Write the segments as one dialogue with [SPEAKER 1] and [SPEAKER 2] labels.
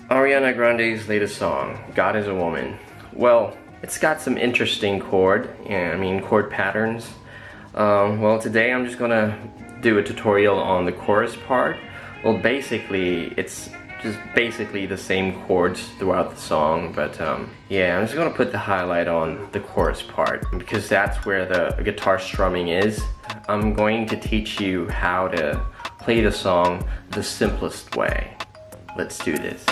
[SPEAKER 1] Ariana Grande's latest song, God is a Woman. Well, it's got some interesting chord patterns. Well, today I'm just gonna do a tutorial on the chorus part. Well, basically, it's just basically the same chords throughout the song, but yeah, I'm just gonna put the highlight on the chorus part because that's where the guitar strumming is. I'm going to teach you how to play the song the simplest way. Let's do this.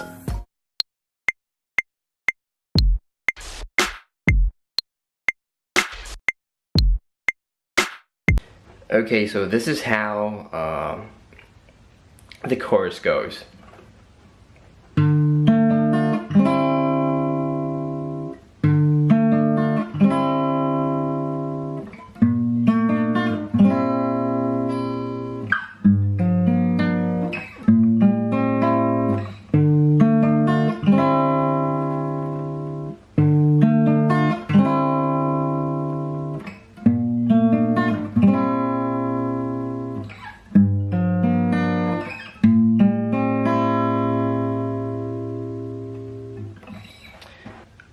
[SPEAKER 1] Okay, so this is how the chorus goes.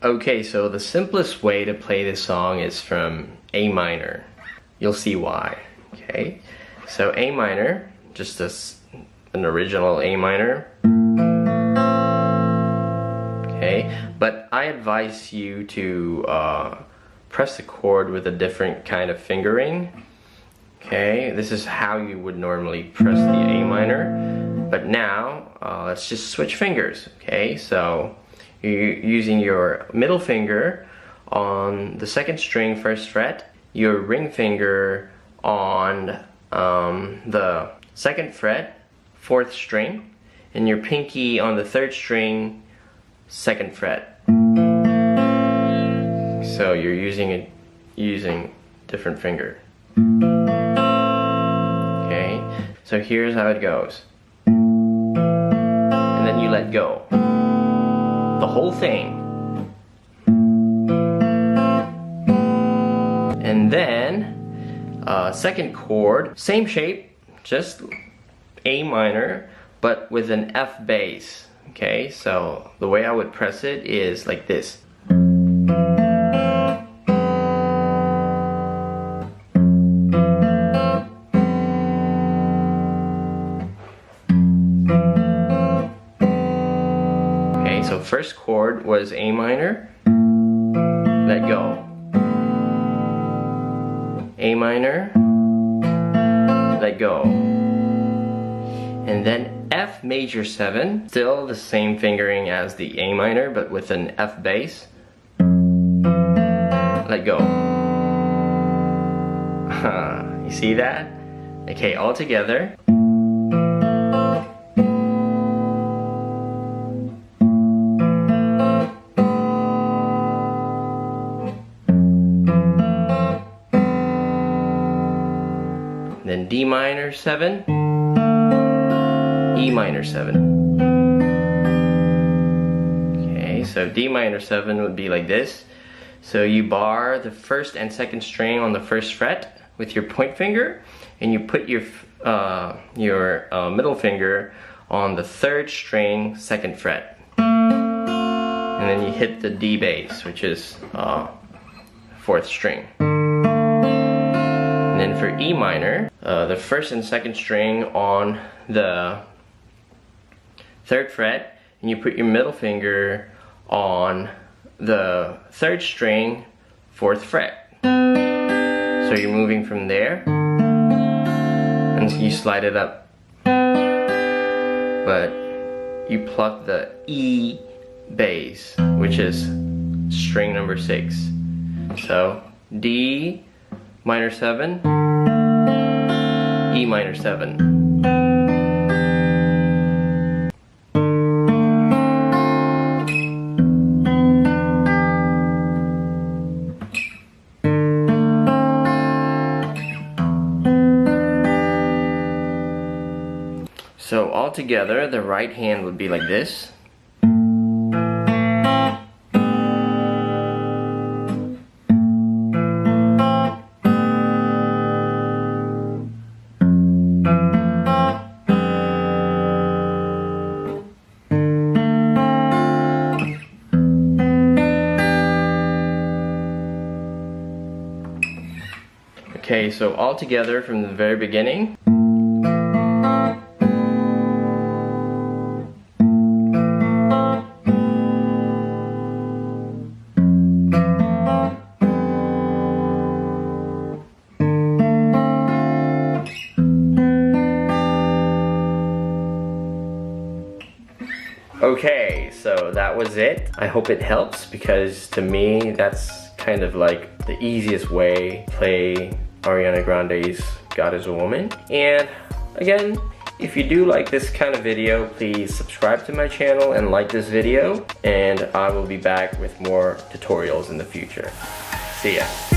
[SPEAKER 1] Okay, so the simplest way to play this song is from A minor. You'll see why. Okay, so A minor, just an original A minor. Okay, but I advise you to press the chord with a different kind of fingering. Okay, this is how you would normally press the A minor, but now let's just switch fingers. Okay, so you're using your middle finger on the second string, first fret, your ring finger on the second fret, fourth string, and your pinky on the third string, second fret. So you're using different finger. Okay, so here's how it goes. And then you let go. The whole thing. And then second chord, same shape, just A minor, but with an F bass. Okay, so the way I would press it is like this. So first chord was A minor, let go. A minor, let go. And then F major 7, still the same fingering as the A minor, but with an F bass. Let go. You see that? Okay, all together. Then D minor 7, E minor 7. Okay, so D minor 7 would be like this. So you bar the first and second string on the first fret with your point finger, and you put your middle finger on the third string, second fret. And then you hit the D bass, which is fourth string. And then for E minor, the first and second string on the third fret, and you put your middle finger on the third string, fourth fret. So you're moving from there, and you slide it up. But you pluck the E bass, which is string number 6. So D minor 7, E minor 7. So all together, the right hand would be like this. Okay, so all together from the very beginning. Okay, so that was it. I hope it helps, because to me that's kind of like the easiest way to play Ariana Grande's God Is a Woman. And again, if you do like this kind of video, please subscribe to my channel and like this video, and I will be back with more tutorials in the future. See ya.